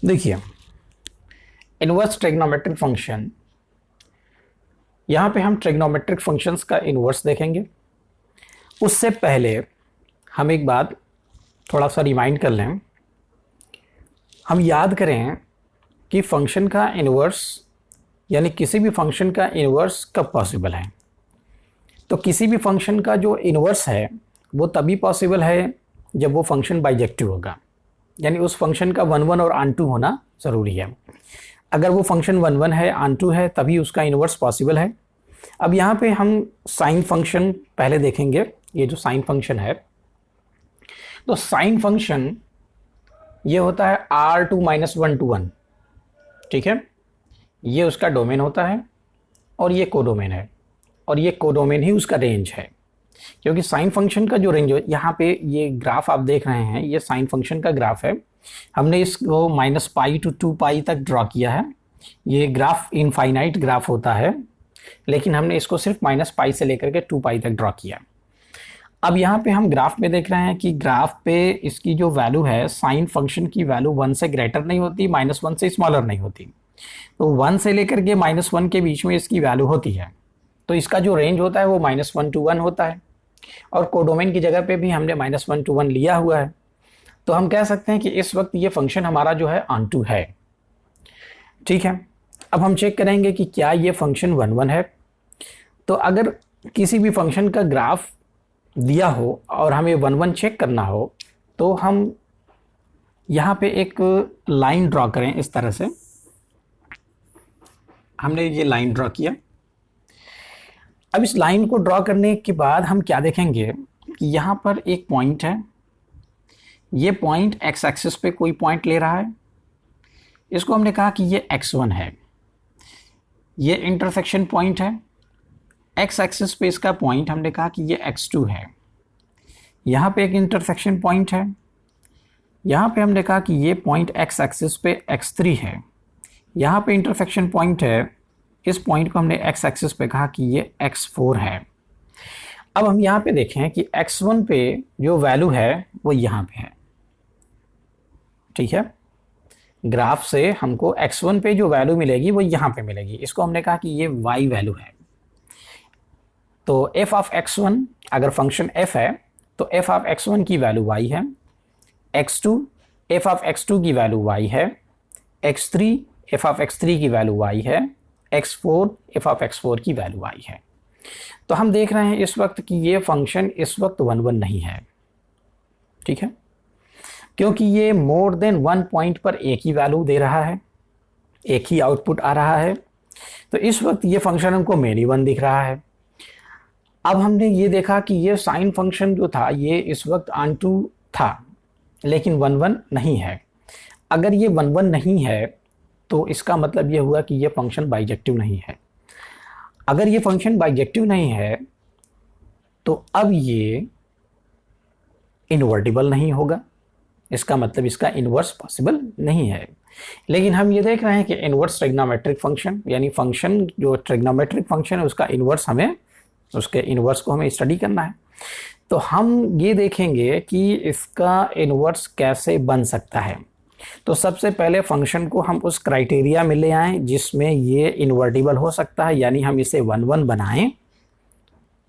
देखिए, inverse trigonometric function, यहाँ पे हम ट्रिग्नोमेट्रिक फंक्शंस का इनवर्स देखेंगे। उससे पहले हम एक बात थोड़ा सा रिमाइंड कर लें। हम याद करें कि फंक्शन का इनवर्स यानी किसी भी फंक्शन का इनवर्स कब पॉसिबल है। तो किसी भी फंक्शन का जो इनवर्स है वो तभी पॉसिबल है जब वो फंक्शन बाइजेक्टिव होगा, यानी उस फंक्शन का 1 1 और आन 2 होना ज़रूरी है। अगर वो फंक्शन 1 1 है, आन 2 है, तभी उसका इनवर्स पॉसिबल है। अब यहाँ पे हम साइन फंक्शन पहले देखेंगे। ये जो साइन फंक्शन है, तो साइन फंक्शन ये होता है R2 - 1 to 1, ठीक है। ये उसका डोमेन होता है और ये कोडोमेन है, और ये कोडोमेन ही उसका रेंज है। क्योंकि साइन फंक्शन का जो रेंज है, यहाँ पे ये ग्राफ आप देख रहे हैं, ये साइन फंक्शन का ग्राफ है। हमने इसको -π to 2π तक ड्रॉ किया है। ये ग्राफ इनफाइनाइट ग्राफ होता है, लेकिन हमने इसको सिर्फ -π से लेकर के 2π तक ड्रॉ किया। अब यहाँ पे हम ग्राफ में देख रहे हैं कि ग्राफ पे इसकी जो वैल्यू है, साइन फंक्शन की वैल्यू 1 से ग्रेटर नहीं होती, -1 से स्मॉलर नहीं होती। तो 1 से लेकर के -1 के बीच में इसकी वैल्यू होती है। तो इसका जो रेंज होता है वो -1 to 1 होता है, और कोडोमेन की जगह पे भी हमने -1 to 1 लिया हुआ है। तो हम कह सकते हैं कि इस वक्त ये फंक्शन हमारा जो है ऑन टू है, ठीक है। अब हम चेक करेंगे कि क्या ये फंक्शन 1 1 है। तो अगर किसी भी फंक्शन का ग्राफ दिया हो और हमें 1 1 चेक करना हो, तो हम यहाँ पे एक लाइन ड्रॉ करें। इस तरह से हमने ये लाइन ड्रॉ किया। अब इस लाइन को ड्रॉ करने के बाद हम क्या देखेंगे कि यहाँ पर एक पॉइंट है। ये पॉइंट एक्स एक्सिस पे कोई पॉइंट ले रहा है, इसको हमने कहा कि ये x1 है। ये इंटरसेक्शन पॉइंट है। एक्स एक्सिस पे इसका पॉइंट हमने कहा कि ये x2 है। यहाँ पे एक इंटरसेक्शन पॉइंट है। यहाँ पे हमने कहा कि ये पॉइंट एक्स एक्सिस पे x3 है। यहाँ पे इंटरसेक्शन पॉइंट है। इस पॉइंट को हमने एक्स एक्सिस पे कहा कि ये x4 है। अब हम यहाँ पे देखें कि x1 पे जो वैल्यू है वो यहाँ पे है, ठीक है। ग्राफ से हमको x1 पे जो वैल्यू मिलेगी वो यहाँ पे मिलेगी। इसको हमने कहा कि ये y वैल्यू है। तो f ऑफ x1, अगर फंक्शन f है तो f ऑफ x1 की वैल्यू y है, x2 f ऑफ x2 की वैल्यू y है, x3 f ऑफ x3 की वैल्यू y है, x4 f ऑफ x4 की वैल्यू y है। तो हम देख रहे हैं इस वक्त कि ये फंक्शन इस वक्त 1 1 नहीं है, ठीक है, क्योंकि ये मोर देन 1 पॉइंट पर एक ही वैल्यू दे रहा है, एक ही आउटपुट आ रहा है। तो इस वक्त ये फंक्शन हमको मेनी 1 दिख रहा है। अब हमने ये देखा कि ये साइन फंक्शन जो था ये इस वक्त ऑन टू था, लेकिन 1 1 नहीं है। अगर ये 1 1 नहीं है तो इसका मतलब ये हुआ कि ये फंक्शन बाइजेक्टिव नहीं है। अगर ये फंक्शन बाइजेक्टिव नहीं है तो अब ये इनवर्टिबल नहीं होगा, इसका मतलब इसका इनवर्स पॉसिबल नहीं है। लेकिन हम ये देख रहे हैं कि इनवर्स ट्रिग्नोमेट्रिक फंक्शन, यानी फंक्शन जो ट्रिग्नोमेट्रिक फंक्शन है उसका इनवर्स हमें, उसके इनवर्स को हमें स्टडी करना है। तो हम ये देखेंगे कि इसका इनवर्स कैसे बन सकता है। तो सबसे पहले फंक्शन को हम उस क्राइटेरिया में ले आएं जिसमें ये इन्वर्टिबल हो सकता है, यानी हम इसे 1 1 बनाएं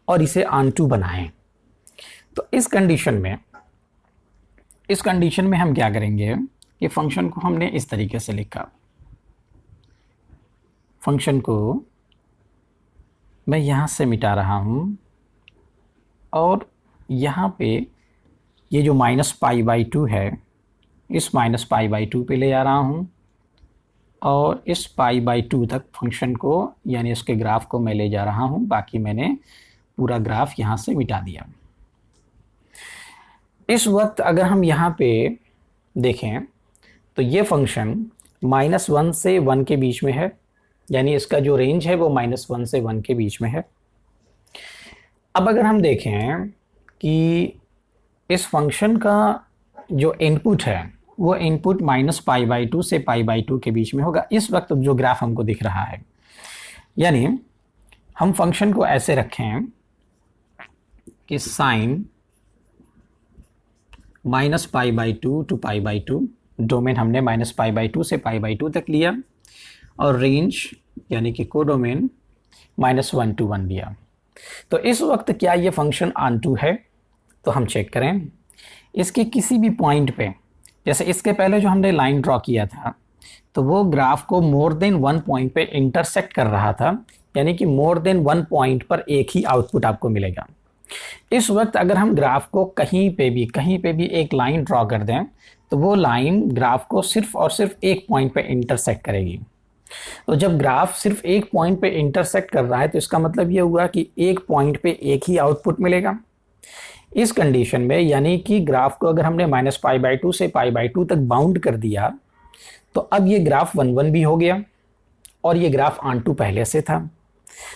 और इसे ऑन टू बनाएं। तो इस कंडीशन में हम क्या करेंगे कि फंक्शन को हमने इस तरीके से लिखा। फंक्शन को मैं यहाँ से मिटा रहा हूँ और यहाँ पे ये जो -π/2 है इस -π/2 पे ले आ रहा हूँ, और इस π/2 तक फंक्शन को यानी इसके ग्राफ को मैं ले जा रहा हूँ। बाकी मैंने पूरा ग्राफ यहाँ से मिटा दिया। इस वक्त अगर हम यहाँ पे देखें तो ये फंक्शन -1 से 1 के बीच में है, यानी इसका जो रेंज है वो -1 से 1 के बीच में है। अब अगर हम देखें कि इस फंक्शन का जो इनपुट है वो इनपुट -π/2 से π/2 के बीच में होगा। इस वक्त जो ग्राफ हमको दिख रहा है, यानी हम फंक्शन को ऐसे रखें कि साइन -π/2 to π/2 डोमेन हमने -π/2 से π/2 तक लिया और रेंज यानी कि कोडोमेन -1 to 1 लिया। तो इस वक्त क्या ये फंक्शन ऑन टू है? तो हम चेक करें इसके किसी भी पॉइंट पे, जैसे इसके पहले जो हमने लाइन ड्रॉ किया था तो वो ग्राफ को मोर देन 1 पॉइंट पे इंटरसेक्ट कर रहा था, यानी कि मोर देन 1 पॉइंट पर एक ही आउटपुट आपको मिलेगा। इस वक्त अगर हम ग्राफ को कहीं पे भी एक लाइन ड्रॉ कर दें तो वो लाइन ग्राफ को सिर्फ और सिर्फ एक पॉइंट पे इंटरसेक्ट करेगी। तो जब ग्राफ सिर्फ एक पॉइंट पे इंटरसेक्ट कर रहा है तो इसका मतलब ये हुआ कि एक पॉइंट पे एक ही आउटपुट मिलेगा। इस कंडीशन में यानी कि ग्राफ को अगर हमने -π/2 से π/2 तक बाउंड कर दिया तो अब ये ग्राफ 1 1 भी हो गया और ये ग्राफ ऑन टू पहले से था।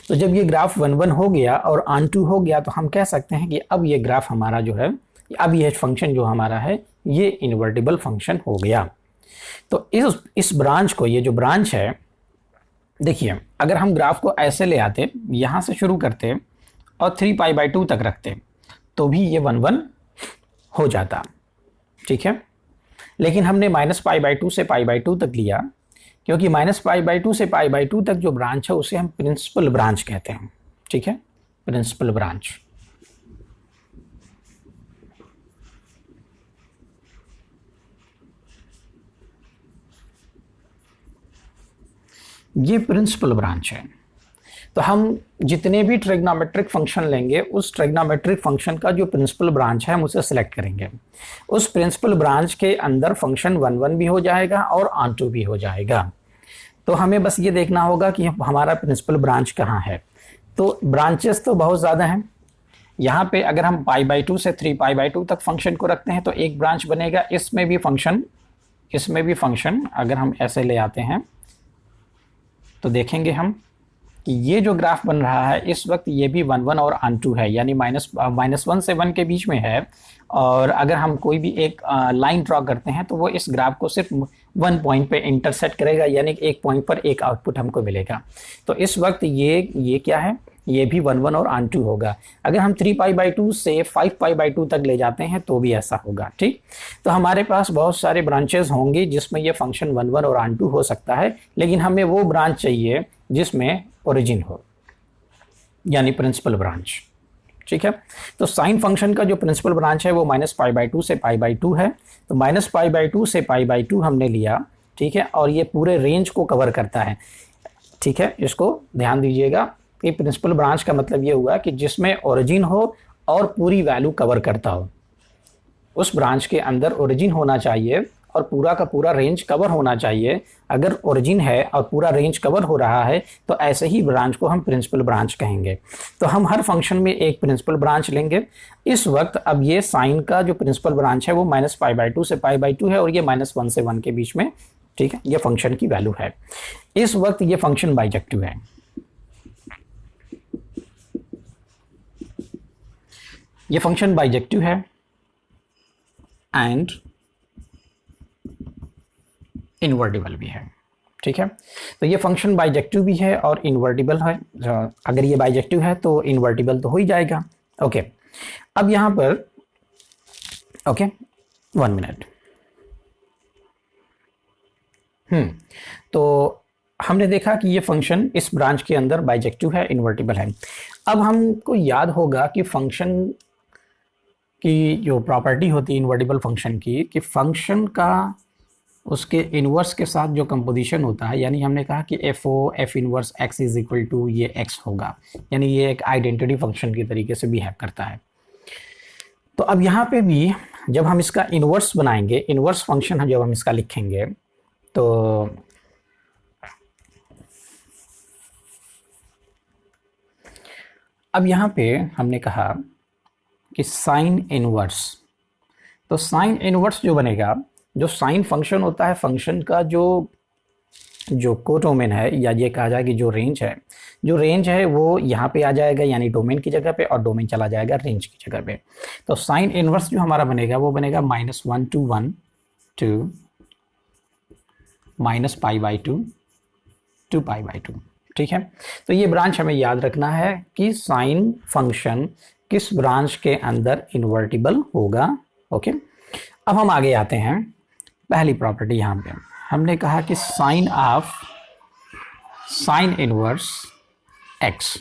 तो जब ये ग्राफ 1 1 हो गया और ऑन टू हो गया तो हम कह सकते हैं कि अब ये ग्राफ हमारा जो है, अब ये फंक्शन जो हमारा है ये इन्वर्टिबल फंक्शन हो गया। तो इस ब्रांच को, ये जो ब्रांच है, देखिए अगर हम ग्राफ को ऐसे ले आते, यहाँ से शुरू करते और 3π/2 तक रखते तो भी ये 1 1 हो जाता, ठीक है। लेकिन हमने -π/2 से π/2 तक लिया क्योंकि -π/2 से π/2 तक जो ब्रांच है उसे हम प्रिंसिपल ब्रांच कहते हैं, ठीक है, प्रिंसिपल ब्रांच। ये प्रिंसिपल ब्रांच है। तो हम जितने भी ट्रिग्नोमेट्रिक फंक्शन लेंगे उस ट्रिग्नोमेट्रिक फंक्शन का जो प्रिंसिपल ब्रांच है हम उसे सिलेक्ट करेंगे। उस प्रिंसिपल ब्रांच के अंदर फंक्शन 1 1 भी हो जाएगा और ऑन टू भी हो जाएगा। तो हमें बस ये देखना होगा कि हमारा प्रिंसिपल ब्रांच कहाँ है। तो ब्रांचेस तो बहुत ज़्यादा हैं। यहाँ पे अगर हम π/2 से 3π/2 तक फंक्शन को रखते हैं तो एक ब्रांच बनेगा। इसमें भी फंक्शन अगर हम ऐसे ले आते हैं तो देखेंगे हम कि ये जो ग्राफ बन रहा है इस वक्त ये भी 1 1 और ऑन टू है, यानी -1 से 1 के बीच में है। और अगर हम कोई भी एक लाइन ड्रॉ करते हैं तो वो इस ग्राफ को सिर्फ 1 पॉइंट पे इंटरसेक्ट करेगा, यानी कि एक पॉइंट पर एक आउटपुट हमको मिलेगा। तो इस वक्त ये क्या है, ये भी 1 1 और ऑन टू होगा। अगर हम 3π/2 से 5π/2 तक ले जाते हैं तो भी ऐसा होगा, ठीक। तो हमारे पास बहुत सारे ब्रांचेस होंगे जिसमें ये फंक्शन 1 1 और ऑन टू हो सकता है, लेकिन हमें वो ब्रांच चाहिए जिसमें ओरिजिन हो, यानी प्रिंसिपल ब्रांच, ठीक है। तो साइन फंक्शन का जो प्रिंसिपल ब्रांच है वो -π/2 से π/2 है। तो -π/2 से π/2 हमने लिया, ठीक है, और ये पूरे रेंज को कवर करता है, ठीक है। इसको ध्यान दीजिएगा कि प्रिंसिपल ब्रांच का मतलब ये हुआ कि जिसमें ओरिजिन हो और पूरी वैल्यू कवर करता हो। उस ब्रांच के अंदर ओरिजिन होना चाहिए और पूरा का पूरा रेंज कवर होना चाहिए। अगर ओरिजिन है और पूरा रेंज कवर हो रहा है तो ऐसे ही ब्रांच को हम प्रिंसिपल ब्रांच कहेंगे। तो हम हर फंक्शन में एक प्रिंसिपल ब्रांच लेंगे। इस वक्त अब ये साइन का जो प्रिंसिपल ब्रांच है वो -π/2 से π/2 है और ये -1 से 1 के बीच में, ठीक है, ये फंक्शन की वैल्यू है। इस वक्त ये फंक्शन बाइजेक्टिव है। ये फंक्शन बाइजेक्टिव है एंड इन्वर्टिबल भी है, ठीक है। तो ये फंक्शन बाइजेक्टिव भी है और इन्वर्टिबल है। अगर ये बाइजेक्टिव है तो इन्वर्टिबल तो हो ही जाएगा, ओके। अब यहाँ पर ओके 1 मिनट। तो हमने देखा कि ये फंक्शन इस ब्रांच के अंदर बाइजेक्टिव है, इन्वर्टिबल है। अब हमको याद होगा कि फंक्शन की जो प्रॉपर्टी होती है इन्वर्टिबल फंक्शन की, कि फंक्शन का उसके इन्वर्स के साथ जो कंपोजिशन होता है, यानी हमने कहा कि f inverse x is equal to ये x होगा, यानी ये एक आइडेंटिटी फंक्शन की तरीके से बिहेव करता है। तो अब यहाँ पे भी जब हम इसका इन्वर्स बनाएंगे, इन्वर्स फंक्शन जब हम इसका लिखेंगे तो अब यहाँ पे हमने कहा कि साइन इनवर्स, तो साइन इनवर्स जो बनेगा, जो साइन फंक्शन होता है, फंक्शन का जो कोडोमेन है, या ये कहा जाए कि जो रेंज है वो यहाँ पे आ जाएगा, यानी डोमेन की जगह पे, और डोमेन चला जाएगा रेंज की जगह पे। तो साइन इनवर्स जो हमारा बनेगा वो बनेगा -1 to 1 to -π/2 to π/2, ठीक है। तो ये ब्रांच हमें याद रखना है कि साइन फंक्शन किस ब्रांच के अंदर इन्वर्टिबल होगा, ओके। अब हम आगे आते हैं पहली प्रॉपर्टी यहाँ पे हमने कहा कि sine of sine inverse x,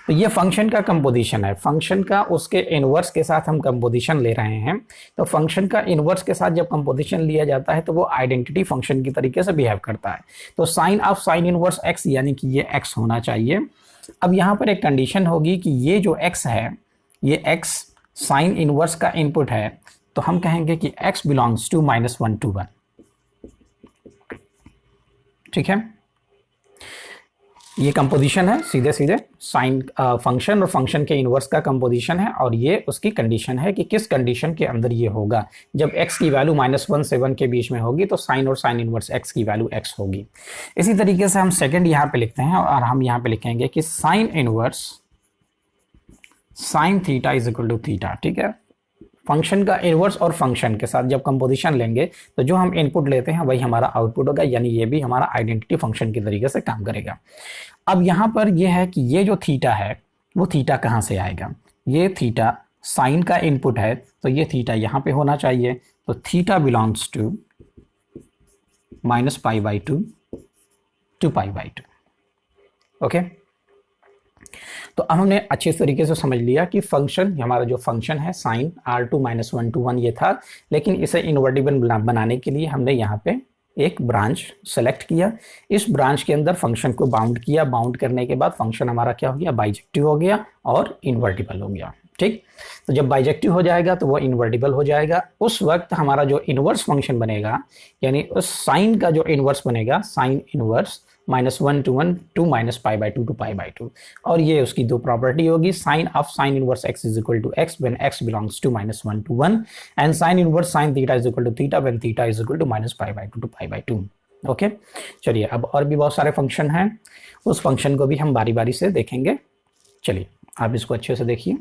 तो ये फंक्शन का कंपोजिशन है, फंक्शन का उसके इनवर्स के साथ हम कंपोजिशन ले रहे हैं। तो फंक्शन का इनवर्स के साथ जब कंपोजिशन लिया जाता है तो वो आइडेंटिटी फंक्शन की तरीके से बिहेव करता है। तो sine of sine inverse x यानी कि ये एक्स होना चाहिए। अब यहाँ पर एक कंडीशन होगी कि ये जो एक्स है, ये एक्स साइन इनवर्स का इनपुट है, तो हम कहेंगे कि x बिलोंग्स टू -1 to 1। ठीक है, ये कंपोजिशन है, सीधे सीधे साइन फंक्शन और फंक्शन के इनवर्स का कंपोजिशन है, और ये उसकी कंडीशन है कि किस कंडीशन के अंदर ये होगा। जब x की वैल्यू -1 से 1 के बीच में होगी तो साइन और साइन इनवर्स x की वैल्यू x होगी। इसी तरीके से हम सेकंड यहाँ पे लिखते हैं, और हम यहाँ पे लिखेंगे कि sine inverse sine theta is equal to theta. ठीक है, फंक्शन का इनवर्स और फंक्शन के साथ जब कंपोजिशन लेंगे तो जो हम इनपुट लेते हैं वही हमारा आउटपुट होगा, यानी ये भी हमारा आइडेंटिटी फंक्शन की तरीके से काम करेगा। अब यहाँ पर ये है कि ये जो थीटा है वो थीटा कहाँ से आएगा, ये थीटा साइन का इनपुट है, तो ये थीटा यहाँ पे होना चाहिए। तो theta belongs to -π/2 to π/2। Okay, तो अब हमने अच्छे तरीके से समझ लिया कि फंक्शन, हमारा जो फंक्शन है साइन r2 -1 to 1 ये था, लेकिन इसे इन्वर्टिबल बनाने के लिए हमने यहाँ पे एक ब्रांच सेलेक्ट किया। इस ब्रांच के अंदर फंक्शन को बाउंड किया, बाउंड करने के बाद फंक्शन हमारा क्या हो गया, बाइजेक्टिव हो गया और इन्वर्टिबल हो गया। ठीक, तो जब बाइजेक्टिव हो जाएगा तो वो इन्वर्टिबल हो जाएगा। उस वक्त हमारा जो इनवर्स फंक्शन बनेगा, यानी उस साइन का जो इनवर्स बनेगा, sine inverse -1 to 1 to -π/2 to π/2, और ये उसकी दो प्रॉपर्टी होगी। Sine of sine inverse x is equal to x when x belongs to -1 to 1, and sine inverse sine theta is equal to theta when theta is equal to -π/2 to π/2। Okay, चलिए अब और भी बहुत सारे function हैं, उस function को भी हम बारी बारी से देखेंगे। चलिए आप इसको अच्छे से देखिए।